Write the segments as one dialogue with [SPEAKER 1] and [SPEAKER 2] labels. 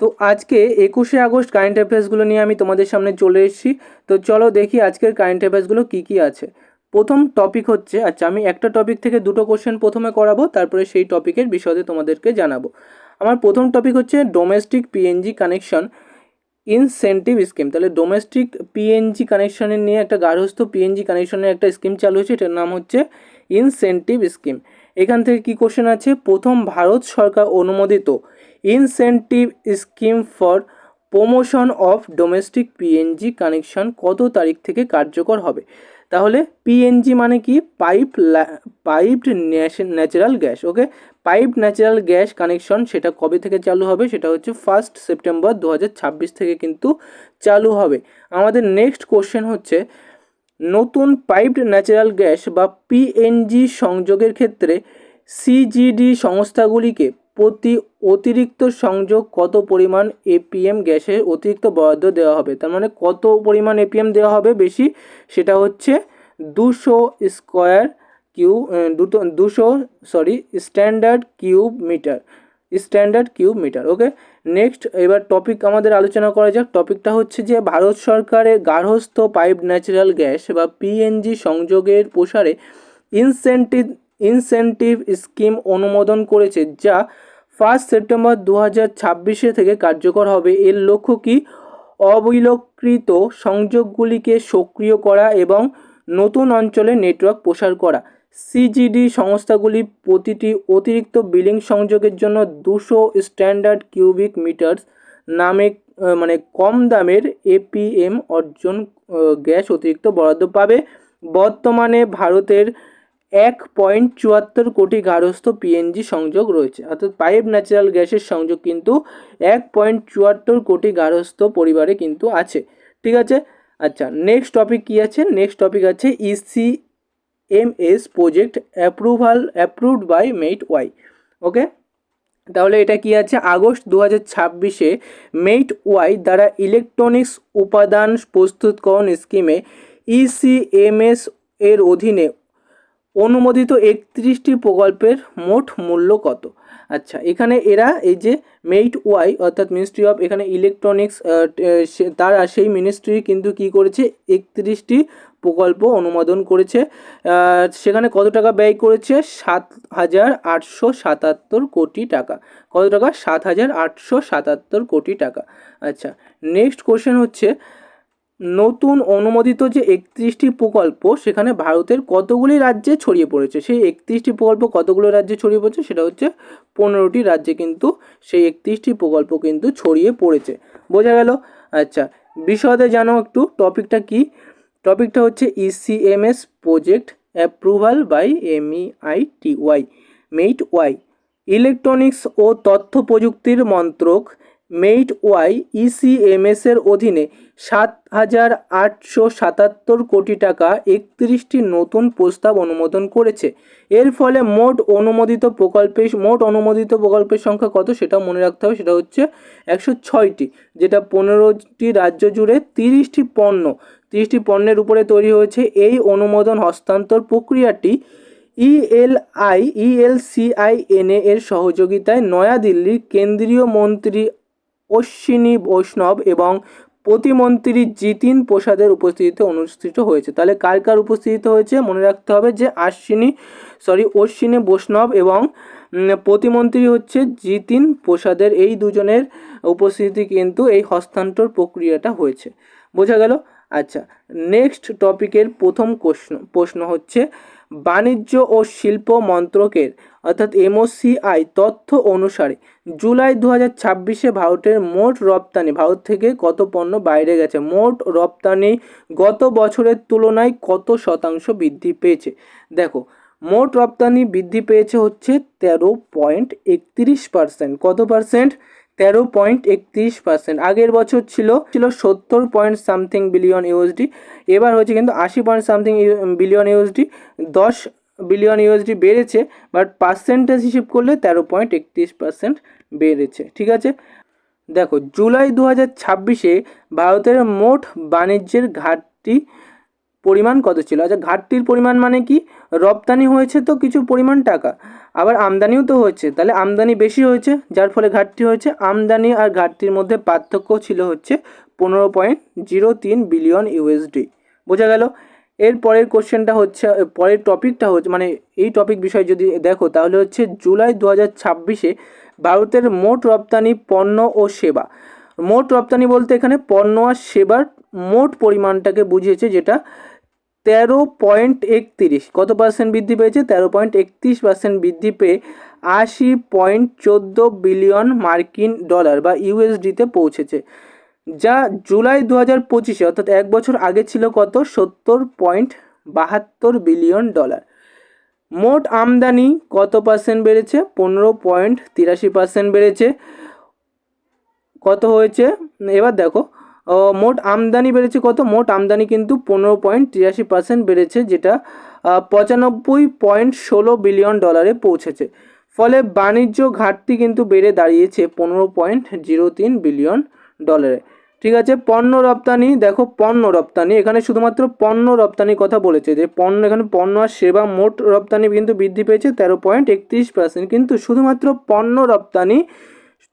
[SPEAKER 1] তো আজকে 21শে August current অ্যাফেয়ার্সগুলো নিয়ে আমি তোমাদের সামনে চলে এসেছি। তো চলো দেখি আজকের কারেন্ট অ্যাফেয়ার্সগুলো কী কী আছে। প্রথম টপিক হচ্ছে, আচ্ছা আমি একটা টপিক থেকে দুটো কোশ্চেন প্রথমে করাবো, তারপরে সেই টপিকের বিশদে তোমাদেরকে জানাবো। আমার প্রথম টপিক হচ্ছে domestic PNG connection incentive scheme. তাহলে ডোমেস্টিক পিএনজি কানেকশনের নিয়ে একটা গার্হস্থ্য পিএনজি কানেকশনের একটা স্কিম চালু হয়েছে, এটার নাম হচ্ছে ইনসেন্টিভ স্কিম। এখান থেকে কি কোশ্চেন আছে, প্রথম ভারত সরকার অনুমোদিত incentive scheme for promotion of domestic PNG connection কত তারিখ থেকে কার্যকর হবে। তাহলে পিএনজি মানে কি, পাইপড ন্যাচারাল গ্যাস। ওকে, পাইপড ন্যাচারাল গ্যাস কানেকশন সেটা কবে থেকে চালু হবে, সেটা হচ্ছে 1 সেপ্টেম্বর 2026 থেকে কিন্তু চালু হবে। আমাদের নেক্সট কোশ্চেন হচ্ছে, নতুন পাইপড ন্যাচারাল গ্যাস বা পিএনজি সংযোগের ক্ষেত্রে সিজিডি সংস্থাগুলিকে প্রতি অতিরিক্ত সংযোগ কত পরিমাণ এপিএম গ্যাসের অতিরিক্ত বরাদ্দ দেওয়া হবে। তার মানে কত পরিমাণ এপিএম দেওয়া হবে বেশি, সেটা হচ্ছে 200 স্কোয়ার কিউ 200 standard cube metre. Okay, next এবার টপিক আমাদের আলোচনা করা যাক। টপিকটা হচ্ছে যে ভারত সরকারের গার্হস্থ্য পাইপ ন্যাচারাল গ্যাস বা পিএনজি সংযোগের প্রসারে ইনসেন্টিভ স্কিম অনুমোদন করেছে, যা 1 সেপ্টেম্বর 2026 থেকে কার্যকর হবে। এর লক্ষ্য কি, অবিলকৃত সংযোগগুলিকে সক্রিয় করা এবং নতুন অঞ্চলে নেটওয়ার্ক প্রসার করা। সিজিডি সংস্থাগুলি প্রতিটি অতিরিক্ত বিলিং সংযোগের জন্য 200 স্ট্যান্ডার্ড কিউবিক মিটারস নামে মানে কম দামের এপিএম অর্জন গ্যাস অতিরিক্ত বরাদ্দ পাবে। বর্তমানে ভারতের 1.74 কোটি গার্হস্থ্য পিএনজি সংযোগ রয়েছে, অর্থাৎ পাইপ ন্যাচারাল গ্যাসের সংযোগ কিন্তু 1.74 কোটি গার্হস্থ্য পরিবারে কিন্তু আছে। ঠিক আছে, আচ্ছা নেক্সট টপিক কি আছে, নেক্সট টপিক আছে ECMS project approved by MeitY. Okay, তাহলে এটা কি আছে, আগস্ট 2026-এ মেট ওয়াই দ্বারা ইলেকট্রনিক্স উপাদান প্রস্তুতকরণ স্কিমে ইসিএমএস এর অধীনে অনুমোদিত 31টি প্রকল্পের মোট মূল্য কত। আচ্ছা এখানে এরা এই যে মেট ওয়াই অর্থাৎ মিনিস্ট্রি অফ এখানে ইলেকট্রনিক্স, তারা সেই মিনিস্ট্রি কিন্তু কি করেছে, 31টি প্রকল্প অনুমোদন করেছে। সেখানে কত টাকা ব্যয় করেছে, 7,877 কোটি টাকা। কত টাকা, 7,877 কোটি টাকা। আচ্ছা নেক্সট কোশ্চেন হচ্ছে, নতুন অনুমোদিত যে 31টি প্রকল্প সেখানে ভারতের কতগুলি রাজ্যে ছড়িয়ে পড়েছে, সেই 31টি প্রকল্প কতগুলো রাজ্যে ছড়িয়ে পড়েছে, সেটা হচ্ছে 15টি রাজ্যে কিন্তু সেই 31টি প্রকল্প কিন্তু ছড়িয়ে পড়েছে। বোঝা গেল। আচ্ছা বিশদে জানো একটু টপিকটা কি, টপিকটা হচ্ছে ECMS project approval by MeitY. Electronics ও তথ্য প্রযুক্তির মন্ত্রক মেট ওয়াই ইসিএমএস এর অধীনে 7,877 কোটি টাকা 31টি নতুন প্রস্তাব অনুমোদন করেছে। এর ফলে মোট অনুমোদিত প্রকল্পের সংখ্যা কত সেটা মনে রাখতে হবে, সেটা হচ্ছে 106টি, যেটা 15টি রাজ্য জুড়ে 30টি পণ্যের উপরে তৈরি হয়েছে। এই অনুমোদন হস্তান্তর প্রক্রিয়াটি ইএলসিআইএনএ এর সহযোগিতায় নয়াদিল্লির কেন্দ্রীয় মন্ত্রী অশ্বিনী বৈষ্ণব এবং প্রতিমন্ত্রী জিতিন প্রসাদের উপস্থিতিতে অনুষ্ঠিত হয়েছে। তাহলে কার কার উপস্থিতিতে হয়েছে মনে রাখতে হবে, যে অশ্বিনী বৈষ্ণব এবং প্রতিমন্ত্রী হচ্ছে জিতিন প্রসাদের, এই দুজনের উপস্থিতি কিন্তু এই হস্তান্তর প্রক্রিয়াটা হয়েছে। বোঝা গেল। আচ্ছা নেক্সট টপিকের প্রথম প্রশ্ন হচ্ছে, বাণিজ্য ও শিল্প মন্ত্রকের অর্থাৎ এমওসিআই তথ্য অনুসারে জুলাই 2026-এ ভারতের মোট রপ্তানি, ভারত থেকে কত পণ্য বাইরে গেছে, মোট রপ্তানি গত বছরের তুলনায় কত শতাংশ বৃদ্ধি পেয়েছে। দেখো মোট রপ্তানি বৃদ্ধি পেয়েছে হচ্ছে 13.31%। কত পার্সেন্ট, 13.31%। আগের বছর ছিল 70 বিলিয়ন ইউএসডি, এবার হচ্ছে কিন্তু 80 বিলিয়ন ইউএসডি, 10 বিলিয়ন ইউএসডি বেড়েছে, বাট পার্সেন্টেজ হিসেব করলে 13.31% বেড়েছে। ঠিক আছে, দেখো জুলাই 2026-এ ভারতের মোট বাণিজ্যের ঘাটতি পরিমাণ কত ছিল? আচ্ছা, ঘাটতির পরিমাণ মানে কি? রপ্তানি হয়েছে তো কিছু পরিমাণ টাকা, আবার আমদানিও তো হয়েছে, তাহলে আমদানি বেশি হয়েছে যার ফলে ঘাটতি হয়েছে। আমদানি আর ঘাটতির মধ্যে পার্থক্য ছিল হচ্ছে 15.03 বিলিয়ন ইউএসডি। বোঝা গেল? এর পরের কোশ্চেনটা হচ্ছে, পরের টপিকটা হচ্ছে, মানে এই টপিক বিষয় যদি দেখো তাহলে হচ্ছে জুলাই 2026-এ ভারতের মোট রপ্তানি পণ্য ও সেবা, মোট রপ্তানি বলতে এখানে পণ্য আর সেবার মোট পরিমাণটাকে বুঝিয়েছে, যেটা 13.31, কত পার্সেন্ট বৃদ্ধি পেয়েছে? 13.31% বৃদ্ধি পেয়ে 80.14 বিলিয়ন মার্কিন ডলার বা ইউএসডিতে পৌঁছেছে, যা জুলাই 2025-এ অর্থাৎ এক বছর আগে ছিল কত? 70.72 বিলিয়ন ডলার। মোট আমদানি কত পার্সেন্ট বেড়েছে? 15.83% বেড়েছে। কত হয়েছে এবার দেখো, মোট আমদানি বেড়েছে কত? মোট আমদানি কিন্তু 15.83% বেড়েছে, যেটা 95.16 বিলিয়ন ডলারে পৌঁছেছে। ফলে বাণিজ্য ঘাটতি কিন্তু বেড়ে দাঁড়িয়েছে 15.03 বিলিয়ন ডলারে। ঠিক আছে, পণ্য রপ্তানি দেখো, পণ্য রপ্তানি এখানে শুধুমাত্র পণ্য রপ্তানির কথা বলেছে, যে পণ্য, এখানে পণ্য আর সেবা মোট রপ্তানি কিন্তু বৃদ্ধি পেয়েছে 13.31%, কিন্তু শুধুমাত্র পণ্য রপ্তানি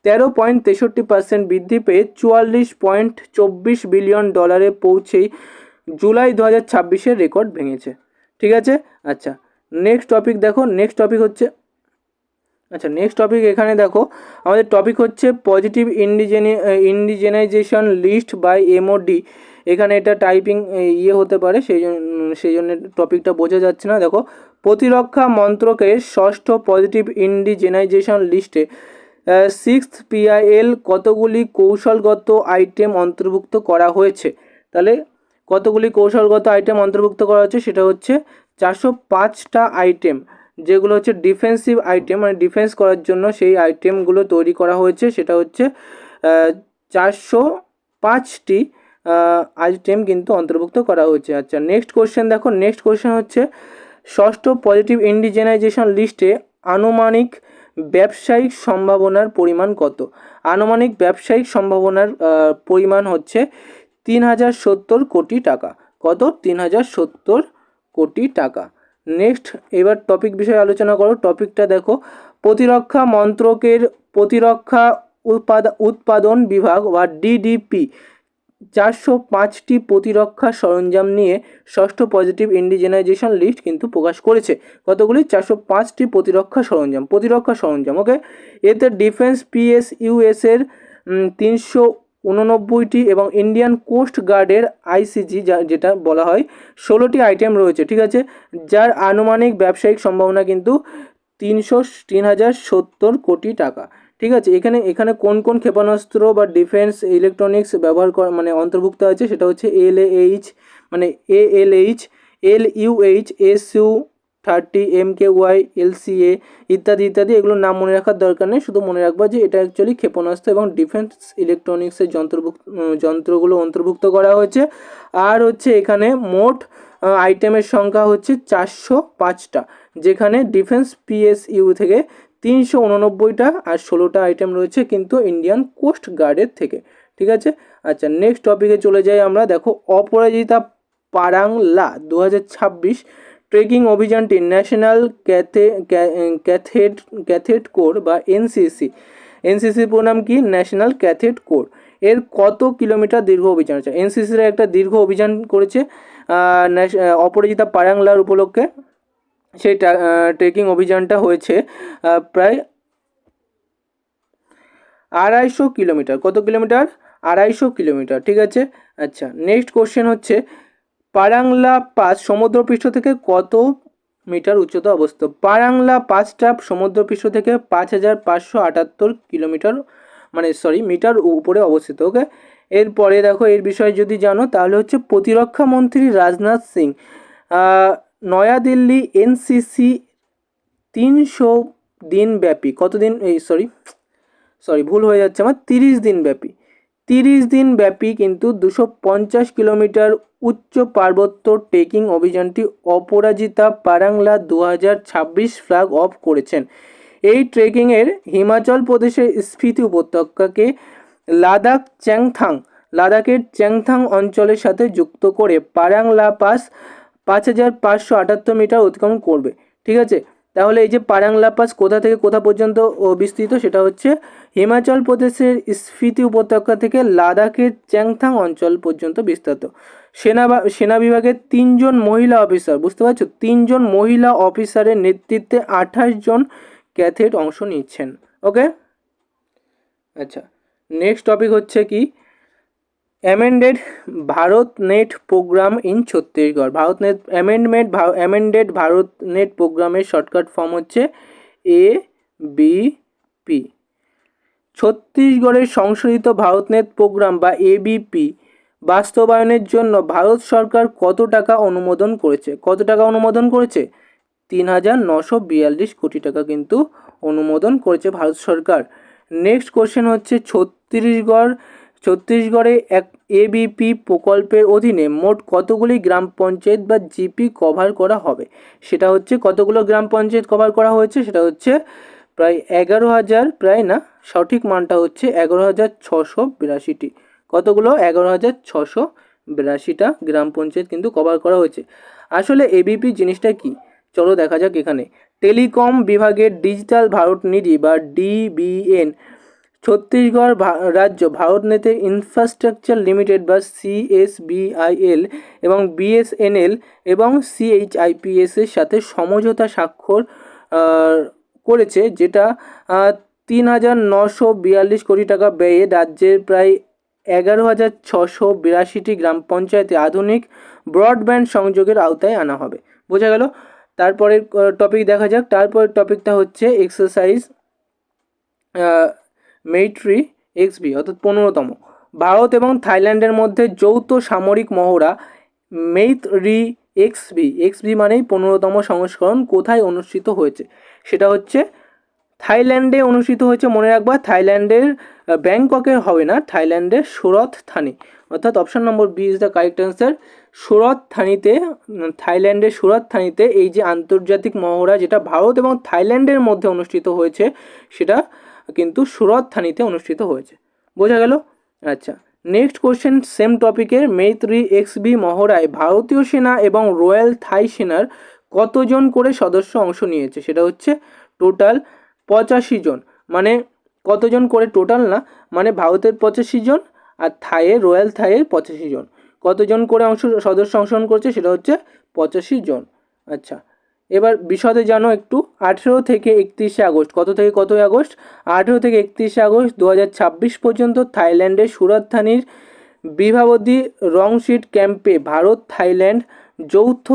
[SPEAKER 1] 13.63% বৃদ্ধি পেয়ে 44.24 বিলিয়ন ডলারে পৌঁছেই জুলাই 2026-এর রেকর্ড ভেঙেছে। ঠিক আছে, আচ্ছা নেক্সট টপিক দেখো, নেক্সট টপিক হচ্ছে, আচ্ছা নেক্সট টপিক এখানে দেখো, আমাদের টপিক হচ্ছে পজিটিভ ইন্ডিজেনাইজেশন লিস্ট বাই এমওডি। এখানে এটা টাইপিং হতে পারে, সেই জন্য টপিকটা বোঝা যাচ্ছে না। দেখো, প্রতিরক্ষা মন্ত্রকের ষষ্ঠ পজিটিভ ইন্ডিজেনাইজেশন লিস্টে 6th PIL কতগুলি কৌশলগত আইটেম অন্তর্ভুক্ত করা হয়েছে? তাহলে কতগুলি কৌশলগত আইটেম অন্তর্ভুক্ত করা হচ্ছে? সেটা হচ্ছে 405টা আইটেম, যেগুলো হচ্ছে ডিফেন্সিভ আইটেম, মানে ডিফেন্স করার জন্য সেই আইটেমগুলো তৈরি করা হয়েছে। সেটা হচ্ছে 405টি আইটেম কিন্তু অন্তর্ভুক্ত করা হয়েছে। আচ্ছা নেক্সট কোশ্চেন দেখো, নেক্সট কোশ্চেন হচ্ছে ষষ্ঠ পজিটিভ ইন্ডিজেনাইজেশন লিস্টে আনুমানিক ব্যবসায়িক সম্ভাবনার পরিমাণ কত? আনুমানিক ব্যবসায়িক সম্ভাবনার পরিমাণ হচ্ছে 3070 কোটি টাকা। কত? 3070 কোটি টাকা। নেক্সট এবার টপিক বিষয়ে আলোচনা করো। টপিকটা দেখো, প্রতিরক্ষা মন্ত্রকের প্রতিরক্ষা উৎপাদন বিভাগ বা ডিডিপি 405টি প্রতিরক্ষা সরঞ্জাম নিয়ে ষষ্ঠ পজিটিভ ইন্ডিজেনাইজেশন লিস্ট কিন্তু প্রকাশ করেছে। কতগুলি? 405টি প্রতিরক্ষা সরঞ্জাম। ওকে, এতে ডিফেন্স PSUS এর 389টি এবং ইন্ডিয়ান কোস্ট গার্ডের ICG যেটা বলা হয় 16টি আইটেম রয়েছে। ঠিক আছে, যার আনুমানিক ব্যবসায়িক সম্ভাবনা কিন্তু 3070 কোটি টাকা। ঠিক আছে, এখানে কোন কোন ক্ষেপণাস্ত্র বা ডিফেন্স ইলেকট্রনিক্স ব্যবহার করা মানে অন্তর্ভুক্ত আছে? সেটা হচ্ছে ALH, মানে ALH, LUH, SU-30, MKY, LCA ইত্যাদি ইত্যাদি। এগুলোর নাম মনে রাখার দরকার নেই, শুধু মনে রাখবা যে এটা অ্যাকচুয়ালি ক্ষেপণাস্ত্র এবং ডিফেন্স ইলেকট্রনিক্সের যন্ত্রগুলো অন্তর্ভুক্ত করা হয়েছে। আর হচ্ছে এখানে মোট আইটেমের সংখ্যা হচ্ছে 405টা, যেখানে ডিফেন্স PSU থেকে 389টা আর 16টা আইটেম রয়েছে কিন্তু ইন্ডিয়ান কোস্ট গার্ডের থেকে। ঠিক আছে, আচ্ছা নেক্সট টপিকে চলে যাই আমরা। দেখো, অপরাজিতা পারাংলা 2026 ট্রেকিং অভিযানটি ন্যাশনাল ক্যাথেড কোর বা এনসিসির পুরো নাম কি? National cadet corps. এর কত কিলোমিটার দীর্ঘ অভিযান আছে? এনসিসির একটা দীর্ঘ অভিযান করেছে অপরাজিতা পারাংলার উপলক্ষে। সেই ট্রেকিং অভিযানটা হয়েছে প্রায় 250 কিলোমিটার। কত কিলোমিটার? 250 কিলোমিটার। ঠিক আছে, আচ্ছা নেক্সট কোশ্চেন হচ্ছে পারাংলা পাস সমুদ্রপৃষ্ঠ থেকে কত মিটার উচ্চতা অবস্থিত? পারাংলা পাসটা সমুদ্রপৃষ্ঠ থেকে 5578 কিলোমিটার মিটার উপরে অবস্থিত। ওকে, এরপরে দেখো, এর বিষয়ে যদি জানো তাহলে হচ্ছে প্রতিরক্ষা মন্ত্রী রাজনাথ সিং নয়াদিল্লি NCC 300 দিন ব্যাপী, কতদিন ভুল হয়ে যাচ্ছে আমার, 30 দিন ব্যাপী কিন্তু 250 কিলোমিটার উচ্চ পার্বত্য trekking অভিযানটি Aparajita Parang La 2026 flag of করেছেন। এই ট্রেকিংয়ের হিমাচল প্রদেশের স্পিতি উপত্যকাকে লাদাখ চ্যাংথাং লাদাখের চ্যাংথাং অঞ্চলের সাথে যুক্ত করে পারাং লা পাস 5,578 মিটার অতিক্রম করবে। ঠিক আছে, তাহলে এই যে পারাং লা পাস কোথা থেকে কোথা পর্যন্ত বিস্তৃত, সেটা হচ্ছে হিমাচল প্রদেশের স্পিতি উপত্যকা থেকে লাদাখের চ্যাংথাং অঞ্চল পর্যন্ত বিস্তৃত। সেনা বিভাগের 3জন মহিলা অফিসার, বুঝতে পারছো, 3জন মহিলা অফিসারের নেতৃত্বে 28 জন ক্যাথেট অংশ নিচ্ছেন। ওকে, আচ্ছা, নেক্সট টপিক হচ্ছে কি amended Bharat net program in Chhattisgarh. Amended Bharat net প্রোগ্রামের শর্টকাট ফর্ম হচ্ছে ABP। ছত্তিশগড়ের সংশোধিত ভারতনেট প্রোগ্রাম বা ABP বাস্তবায়নের জন্য ভারত সরকার কত টাকা অনুমোদন করেছে? কত টাকা অনুমোদন করেছে? 3,942 কোটি টাকা কিন্তু অনুমোদন করেছে ভারত সরকার। নেক্সট কোশ্চেন হচ্ছে ছত্তিশগড়ে এক ABP প্রকল্পের অধীনে মোট কতগুলি গ্রাম পঞ্চায়েত বা জিপি কভার করা হবে? সেটা হচ্ছে কতগুলো গ্রাম পঞ্চায়েত কভার করা হয়েছে, সেটা হচ্ছে প্রায় 11,000, প্রায় না, সঠিক মানটা হচ্ছে 11,682টি। কতগুলো? 11,682টা গ্রাম পঞ্চায়েত কিন্তু কভার করা হয়েছে। আসলে ABP জিনিসটা কি, চলো দেখা যাক। এখানে টেলিকম বিভাগের ডিজিটাল ভারত নিধি বা DBN, ছত্তিশগড় রাজ্য ভারত নেট ইনফ্রাস্ট্রাকচার লিমিটেড বা CSBIL এবং BSNL এবং CHIPS এর সাথে সমঝোতা স্বাক্ষর করেছে, যেটা 3,942 কোটি টাকা ব্যয়ে রাজ্যের প্রায় 11,682টি গ্রাম পঞ্চায়েতে আধুনিক ব্রডব্যান্ড সংযোগের আওতায় আনা হবে। বোঝা গেল? তারপরের টপিক দেখা যাক। তারপরের টপিকটা হচ্ছে এক্সারসাইজ মেইট্রি XB, অর্থাৎ 15তম। ভারত এবং থাইল্যান্ডের মধ্যে যৌথ সামরিক মহড়া মেইট্রি XB মানেই 15তম সংস্করণ কোথায় অনুষ্ঠিত হয়েছে? সেটা হচ্ছে থাইল্যান্ডে অনুষ্ঠিত হয়েছে। মনে রাখবা, থাইল্যান্ডের ব্যাংককে হবে না, থাইল্যান্ডের সুরত থানি, অর্থাৎ option number B is the correct answer. Surat থানিতে, থাইল্যান্ডের সুরত থানিতে এই যে আন্তর্জাতিক মহড়া যেটা ভারত এবং থাইল্যান্ডের মধ্যে অনুষ্ঠিত হয়েছে, সেটা কিন্তু সুরত থানিতে অনুষ্ঠিত হয়েছে। বোঝা গেল? আচ্ছা, নেক্সট কোশ্চেন সেম টপিকের। মেইট্রি XB মহড়ায় ভারতীয় সেনা এবং রয়্যাল থাই সেনার কতজন করে সদস্য অংশ নিয়েছে? সেটা হচ্ছে টোটাল 85 জন। মানে কতজন করে টোটাল না, মানে ভারতের 85 জন আর রয়্যাল থাইয়ের 85 জন। কতজন করে সদস্য অংশগ্রহণ করছে? সেটা হচ্ছে 85 জন। আচ্ছা, এবার বিশদে জানো একটু। 18 থেকে 31 আগস্ট, কত থেকে কত আগস্ট? 18 থেকে 31 আগস্ট 2026 পর্যন্ত থাইল্যান্ডের সুরত থানির বিভাবতী রংশিট ক্যাম্পে ভারত থাইল্যান্ড যৌথ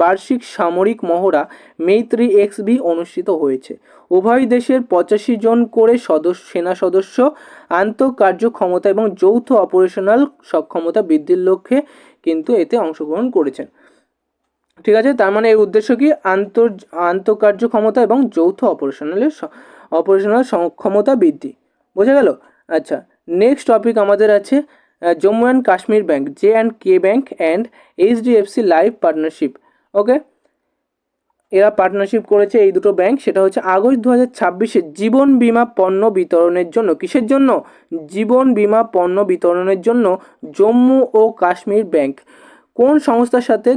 [SPEAKER 1] বার্ষিক সামরিক মহড়া মেইত্রি XB অনুষ্ঠিত হয়েছে। উভয় দেশের 85 জন করে সেনা সদস্য আন্তঃকার্যক্ষমতা এবং যৌথ অপারেশনাল সক্ষমতা বৃদ্ধির লক্ষ্যে কিন্তু এতে অংশগ্রহণ করেছেন। ঠিক আছে, তার মানে এর উদ্দেশ্য কি? আন্তঃকার্যক্ষমতা এবং যৌথ অপারেশনাল সক্ষমতা বৃদ্ধি। বোঝা গেল? আচ্ছা, নেক্সট টপিক আমাদের আছে Jammu and Kashmir bank, J&K bank and HDFC life partnership. Okay, এরা পার্টনারশিপ করেছে এই দুটো ব্যাংক। সেটা হচ্ছে আগস্ট 2026-এ জীবন বীমা পণ্য বিতরণের জন্য। কিসের জন্য? জীবন বীমা পণ্য বিতরণের জন্য জম্মু ও কাশ্মীর ব্যাংক কোন সংস্থার সাথে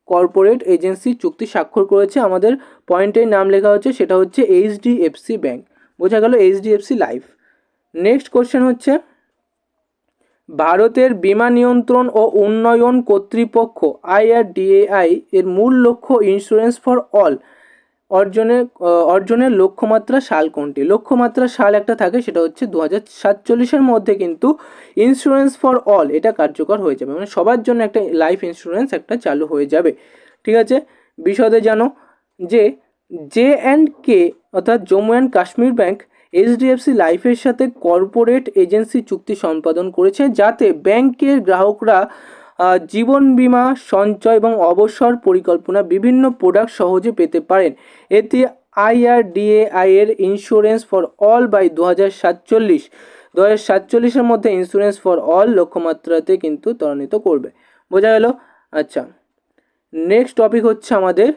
[SPEAKER 1] কর্পোরেট এজেন্সি চুক্তি স্বাক্ষর করেছে? আমাদের পয়েন্টের নাম লেখা হচ্ছে, সেটা হচ্ছে HDFC ব্যাংক। বোঝা গেল? HDFC life. নেক্সট কোশ্চেন হচ্ছে ভারতের বীমা নিয়ন্ত্রণ ও উন্নয়ন কর্তৃপক্ষ IRDAI এর মূল লক্ষ্য ইন্স্যুরেন্স ফর অল অর্জনের লক্ষ্যমাত্রা সাল কোনটি? লক্ষ্যমাত্রা সাল একটা থাকে, সেটা হচ্ছে 2047-এর মধ্যে কিন্তু ইন্স্যুরেন্স ফর অল এটা কার্যকর হয়ে যাবে, মানে সবার জন্য একটা লাইফ ইন্স্যুরেন্স একটা চালু হয়ে যাবে। ঠিক আছে, বিশদে জানো যে J&K অর্থাৎ Jammu and Kashmir bank HDFC লাইফের সাথে কর্পোরেট এজেন্সি চুক্তি সম্পাদন করেছে, যাতে ব্যাংকের গ্রাহকরা জীবন বীমা, সঞ্চয় এবং অবসর পরিকল্পনা বিভিন্ন প্রোডাক্ট সহজে পেতে পারেন। এতে IRDAI এর ইন্স্যুরেন্স ফর অল বাই 2047-এর মধ্যে ইন্স্যুরেন্স ফর অল লক্ষ্যমাত্রাতে কিন্তু ত্বরান্বিত করবে। বোঝা গেল? আচ্ছা, নেক্সট টপিক হচ্ছে আমাদের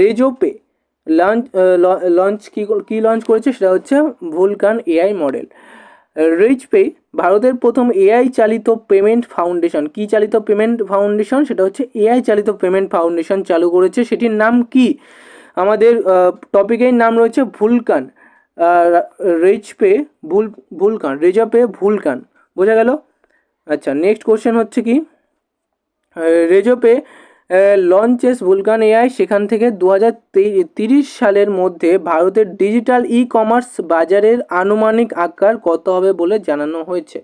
[SPEAKER 1] রেজোপে লঞ্চ কি লঞ্চ করেছে? সেটা হচ্ছে ভুলকান AI মডেল। রেজপে ভারতের প্রথম এআই চালিত পেমেন্ট ফাউন্ডেশন, কি চালিত পেমেন্ট ফাউন্ডেশন, সেটা হচ্ছে এআই চালিত পেমেন্ট ফাউন্ডেশন চালু করেছে, সেটির নাম কি? আমাদের টপিকের নাম রয়েছে ভুলকান, রেজাপে ভুলকান, বোঝা গেল? আচ্ছা, নেক্সট কোশ্চেন হচ্ছে কি, রেজোপে লঞ্চেস ভুলকান এআই, সেখান থেকে 2030 সালের মধ্যে ভারতের ডিজিটাল ই কমার্স বাজারের আনুমানিক আকার কত হবে বলে জানানো হয়েছে।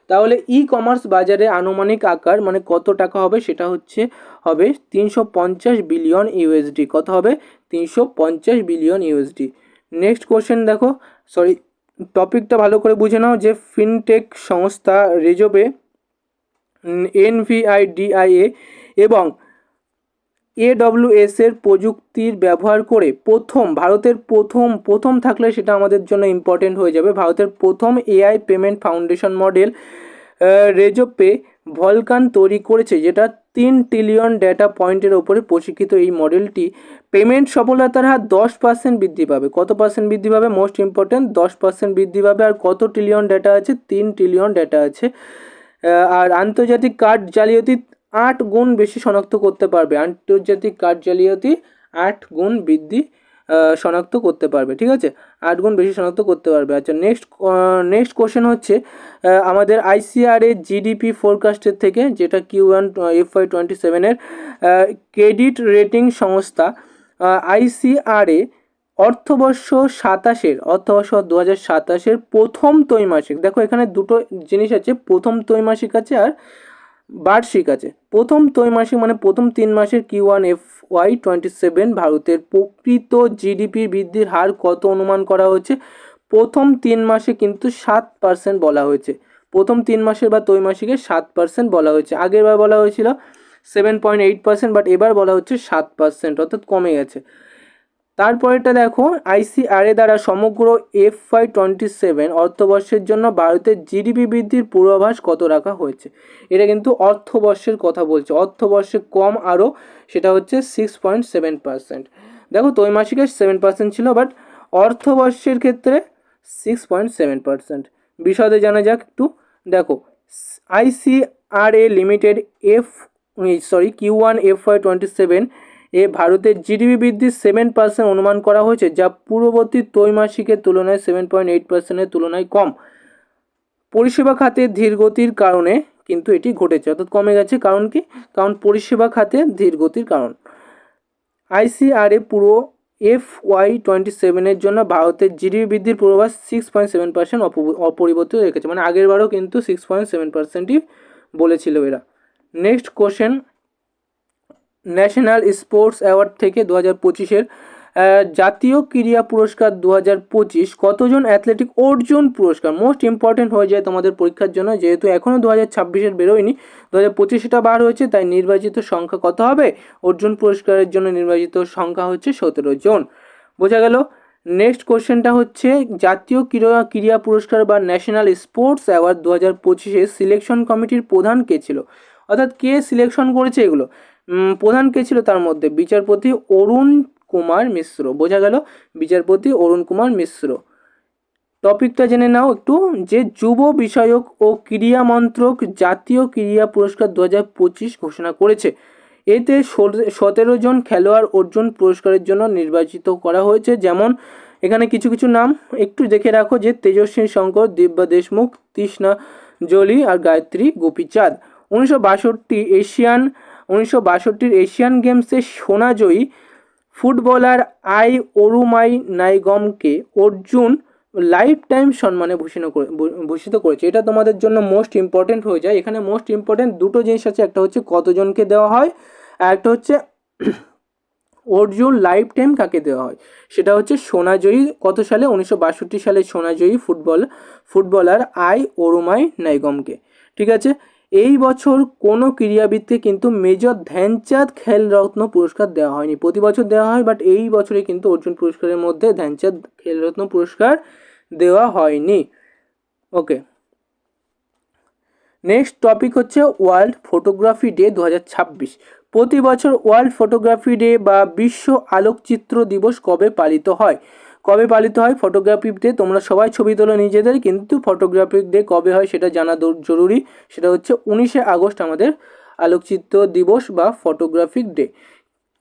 [SPEAKER 1] তাহলে ই কমার্স বাজারে আনুমানিক আকার মানে কত টাকা হবে, সেটা হবে 350 বিলিয়ন ইউএসডি। কত হবে? 350 বিলিয়ন ইউএসডি। নেক্সট কোশ্চেন দেখো, টপিকটা ভালো করে বুঝে নাও যে ফিনটেক সংস্থা রেজোপে, NVIDIA এবং AWS এর প্রযুক্তির ব্যবহার করে ভারতের প্রথম থাকলে সেটা আমাদের জন্য ইম্পর্টেন্ট হয়ে যাবে, ভারতের প্রথম AI payment foundation model Razorpay Vulcan তৈরি করেছে, যেটা 3 ট্রিলিয়ন ডেটা পয়েন্টের ওপরে প্রশিক্ষিত। এই মডেলটি পেমেন্ট সফলতার হার 10% বৃদ্ধি পাবে। কত পার্সেন্ট বৃদ্ধি পাবে? মোস্ট ইম্পর্টেন্ট, 10% বৃদ্ধি পাবে। আর কত ট্রিলিয়ন ডেটা আছে? 3 ট্রিলিয়ন ডেটা আছে। আর আন্তর্জাতিক কার্ড জালিয়াতি 8 গুণ বেশি শনাক্ত করতে পারবে। আন্তর্জাতিক কার্ড জালিয়াতি 8 গুণ বৃদ্ধি শনাক্ত করতে পারবে, ঠিক আছে? 8 গুণ বেশি শনাক্ত করতে পারবে। আচ্ছা, নেক্সট কোশ্চেন হচ্ছে আমাদের আইসিআরএ জিডিপি ফোরকাস্টের থেকে, যেটা Q1 FY27-এর ক্রেডিট রেটিং সংস্থা আইসিআরএ অর্থবর্ষ 2027-এর প্রথম ত্রৈমাসিক, দেখো এখানে দুটো জিনিস আছে, প্রথম ত্রৈমাসিক আছে আর বার্ষিক আছে। প্রথম ত্রৈমাসিক মানে প্রথম 3 মাসের Q1 FY27 ভারতের প্রকৃত জিডিপি বৃদ্ধির হার কত অনুমান করা হয়েছে? প্রথম 3 মাসে কিন্তু 7% বলা হয়েছে। প্রথম 3 মাসের বা ত্রৈমাসিকে 7% বলা হয়েছে। আগেরবার বলা হয়েছিল 7.8%, বাট এবার বলা হচ্ছে 7%, অর্থাৎ কমে গেছে। তারপরেটা দেখো, আইসিআরএ দ্বারা সমগ্র FY27 অর্থবর্ষের জন্য ভারতের জিডিপি বৃদ্ধির পূর্বাভাস কত রাখা হয়েছে? এটা কিন্তু অর্থবর্ষের কথা বলছে, অর্থবর্ষে কম আরও, সেটা হচ্ছে 6.7%। দেখো ত্রৈমাসিকে 7% ছিল, বাট অর্থবর্ষের ক্ষেত্রে 6.7%। বিশদে জানা যাক একটু। দেখো, আইসিআরএ লিমিটেড Q1 FY27 ভারতের জিডিপি বৃদ্ধির 7% অনুমান করা হয়েছে, যা পূর্ববর্তী ত্রৈমাসিকের তুলনায় 7.8%-এর তুলনায় কম। পরিষেবা খাতে ধীরগতির কারণে কিন্তু এটি ঘটেছে, অর্থাৎ কমে গেছে। কারণ কি? কারণ পরিষেবা খাতে ধীরগতির কারণ। আইসিআরএ পুরো FY27-এর জন্য ভারতের জিডিপি বৃদ্ধির পূর্বাভাস 6.7% অপরিবর্তিত রেখেছে, মানে আগের বারও কিন্তু 6.7%ই বলেছিল এরা। Next question, national sports award থেকে 2025-এর জাতীয় ক্রীড়া পুরস্কার 2025 কতজন অ্যাথলেটিক অর্জুন পুরস্কার? মোস্ট ইম্পর্টেন্ট হয়ে যায় তোমাদের পরীক্ষার জন্য, যেহেতু এখনও 2026-এর বেরোয়নি, 2025-এটা বার হয়েছে, তাই নির্বাচিত সংখ্যা কত হবে? অর্জুন পুরস্কারের জন্য নির্বাচিত সংখ্যা হচ্ছে 17 জন। বোঝা গেল? নেক্সট কোশ্চেনটা হচ্ছে জাতীয় ক্রীড়া পুরস্কার বা ন্যাশনাল স্পোর্টস অ্যাওয়ার্ড 2025-এর সিলেকশন কমিটির প্রধান কে ছিল? অর্থাৎ কে সিলেকশন করেছে এগুলো? প্রধান কে ছিল তার মধ্যে? বিচারপতি অরুণ কুমার মিশ্র। বোঝা গেল? বিচারপতি অরুণ কুমার মিশ্র। টপিকটা জেনে নাও একটু, যে যুব বিষয়ক ও ক্রীড়া মন্ত্রক জাতীয় ক্রীড়া পুরস্কার 2025 ঘোষণা করেছে। এতে 17 জন খেলোয়াড় অর্জুন পুরস্কারের জন্য নির্বাচিত করা হয়েছে। যেমন এখানে কিছু কিছু নাম একটু দেখে রাখো, যে তেজস্বিনী শঙ্কর, দিব্যা দেশমুখ, তৃষ্ণা জলি আর গায়ত্রী গোপীচাঁদ। 1962 এশিয়ান গেমসে সোনাজয়ী ফুটবলার ওরুমাই নাইগমকে অর্জুন লাইফ টাইম সম্মানে ভূষিত করেছে। এটা তোমাদের জন্য মোস্ট ইম্পর্টেন্ট হয়ে যায়। এখানে মোস্ট ইম্পর্টেন্ট দুটো জিনিস আছে, একটা হচ্ছে কতজনকে দেওয়া হয়, আর একটা হচ্ছে অর্জুন লাইফ টাইম কাকে দেওয়া হয়। সেটা হচ্ছে সোনাজয়ী, কত সালে? 1962 সালে সোনাজয়ী ফুটবলার ওরুমাই নাইগমকে। ঠিক আছে? এই বছর কোনো ক্রীড়াবিদকে কিন্তু মেজর ধ্যানচাঁদ খেলরত্ন পুরস্কার দেওয়া হয়নি। প্রতি বছর দেওয়া হয়, বাট এই বছরে কিন্তু অর্জুন পুরস্কারের মধ্যে ধ্যানচাঁদ খেলরত্ন পুরস্কার দেওয়া হয়নি। ওকে, নেক্সট টপিক হচ্ছে ওয়ার্ল্ড ফটোগ্রাফি ডে 2026। প্রতি বছর ওয়ার্ল্ড ফটোগ্রাফি ডে বা বিশ্ব আলোকচিত্র দিবস কবে পালিত হয়? কবে পালিত হয় ফটোগ্রাফি ডে? তোমরা সবাই ছবি তোলো নিজেদের, কিন্তু ফটোগ্রাফি ডে কবে হয় সেটা জানা জরুরি। সেটা হচ্ছে 19শে আগস্ট আমাদের আলোকচিত্র দিবস বা ফটোগ্রাফিক ডে।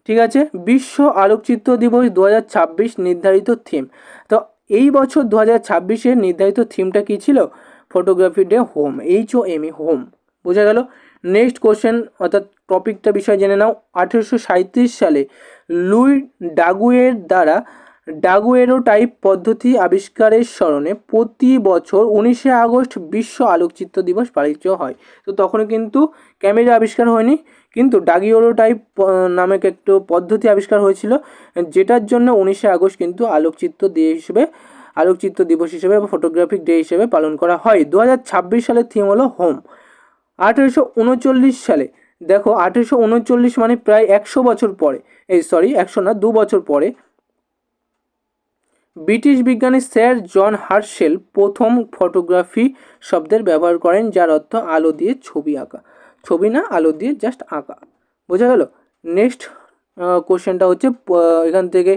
[SPEAKER 1] ঠিক আছে, বিশ্ব আলোকচিত্র দিবস 2026 নির্ধারিত থিম। তো এই বছর 2026-এর নির্ধারিত থিমটা কী ছিল? Photography day home, HOME, home. বোঝা গেল? নেক্সট কোশ্চেন অর্থাৎ টপিকটা বিষয় জেনে নাও। 1837 সালে লুই ডাগুয়ের দ্বারা ডাগুয়েরোটাইপ পদ্ধতি আবিষ্কারের স্মরণে প্রতি বছর 19শে আগস্ট বিশ্ব আলোকচিত্র দিবস পালিত হয়। তো তখনও কিন্তু ক্যামেরা আবিষ্কার হয়নি, কিন্তু ডাগুয়েরোটাইপ নামক একটু পদ্ধতি আবিষ্কার হয়েছিল, যেটার জন্য 19শে আগস্ট কিন্তু আলোকচিত্র দিবস হিসেবে বা ফটোগ্রাফিক ডে হিসেবে পালন করা হয়। 2026 সালের থিম হলো হোম। 1839 সালে, দেখো 1839 মানে প্রায় 100 বছর পরে, 100 না, 2 বছর পরে ব্রিটিশ বিজ্ঞানী স্যার জন হার্শেল প্রথম ফটোগ্রাফি শব্দের ব্যবহার করেন, যার অর্থ আলো দিয়ে ছবি আঁকা। ছবি না, আলো দিয়ে জাস্ট আঁকা। বোঝা গেল? নেক্সট কোশ্চেনটা হচ্ছে এখান থেকে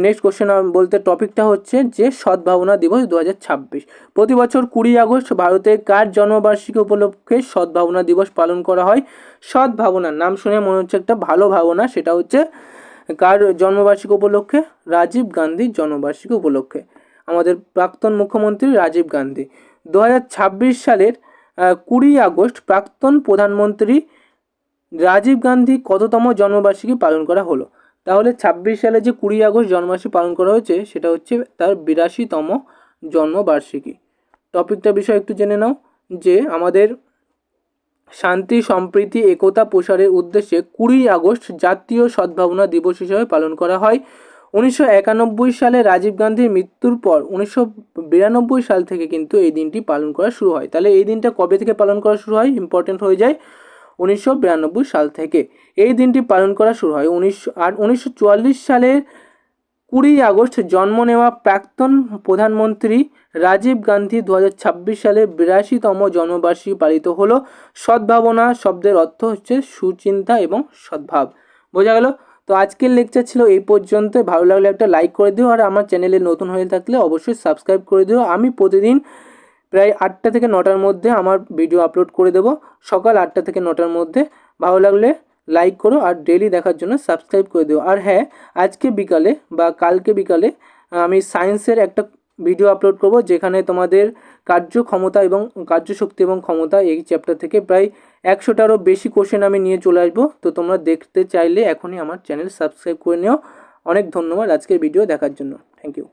[SPEAKER 1] নেক্সট কোশ্চেন বলতে টপিকটা হচ্ছে যে সদ্ভাবনা দিবস 2026। প্রতি বছর 20 আগস্ট ভারতে কার জন্মবার্ষিকী উপলক্ষে সদ্ভাবনা দিবস পালন করা হয়? সদ্ভাবনার নাম শুনে মনে হচ্ছে একটা ভালো ভাবনা, সেটা হচ্ছে কার জন্মবার্ষিকী উপলক্ষে? রাজীব গান্ধীর জন্মবার্ষিকী উপলক্ষে, আমাদের প্রাক্তন মুখ্যমন্ত্রী রাজীব গান্ধী। 2026 সালের 20 আগস্ট প্রাক্তন প্রধানমন্ত্রী রাজীব গান্ধী কততম জন্মবার্ষিকী পালন করা হলো? তাহলে 26 সালে যে 20 আগস্ট জন্মবার্ষিকী পালন করা হয়েছে সেটা হচ্ছে তার 82তম জন্মবার্ষিকী। টপিকটা বিষয় একটু জেনে নাও, যে আমাদের শান্তি, সম্প্রীতি, একতা প্রসারের উদ্দেশ্যে 20 আগস্ট জাতীয় সদ্ভাবনা দিবস হিসেবে পালন করা হয়। 1991 সালে রাজীব গান্ধীর মৃত্যুর পর 1992 সাল থেকে কিন্তু এই দিনটি পালন করা শুরু হয়। তাহলে এই দিনটা কবে থেকে পালন করা শুরু হয়? ইম্পর্টেন্ট হয়ে যায় 1992 সাল থেকে এই দিনটি পালন করা শুরু হয়। 1944 সালের 20 আগস্ট জন্ম নেওয়া প্রাক্তন প্রধানমন্ত্রী রাজীব গান্ধী 2026 সালে 82তম জন্মবার্ষিকী পালিত হলো। সদ্ভাবনা শব্দের অর্থ হচ্ছে সুচিন্তা এবং সদ্ভাব। বোঝা গেল? তো আজকের লেকচার ছিল এই পর্যন্ত। ভালো লাগলে একটা লাইক করে দিও, আর আমার চ্যানেলে নতুন হয়ে থাকলে অবশ্যই সাবস্ক্রাইব করে দিও। আমি প্রতিদিন প্রায় 8টা থেকে 9টার মধ্যে আমার ভিডিও আপলোড করে দেবো, সকাল 8টা থেকে 9টার মধ্যে। ভালো লাগলে লাইক করো আর ডেলি দেখার জন্য সাবস্ক্রাইব করে দিও। আর হ্যাঁ, আজকে বিকালে বা কালকে বিকালে আমি সায়েন্সের একটা ভিডিও আপলোড করব, যেখানে তোমাদের কার্যক্ষমতা এবং কার্যশক্তি এবং ক্ষমতা এই চ্যাপ্টার থেকে প্রায় 100টারও বেশি কোশ্চেন আমি নিয়ে চলে আসবো। তো তোমরা দেখতে চাইলে এখনই আমার চ্যানেল সাবস্ক্রাইব করে নিও। অনেক ধন্যবাদ আজকের ভিডিও দেখার জন্য। Thank you.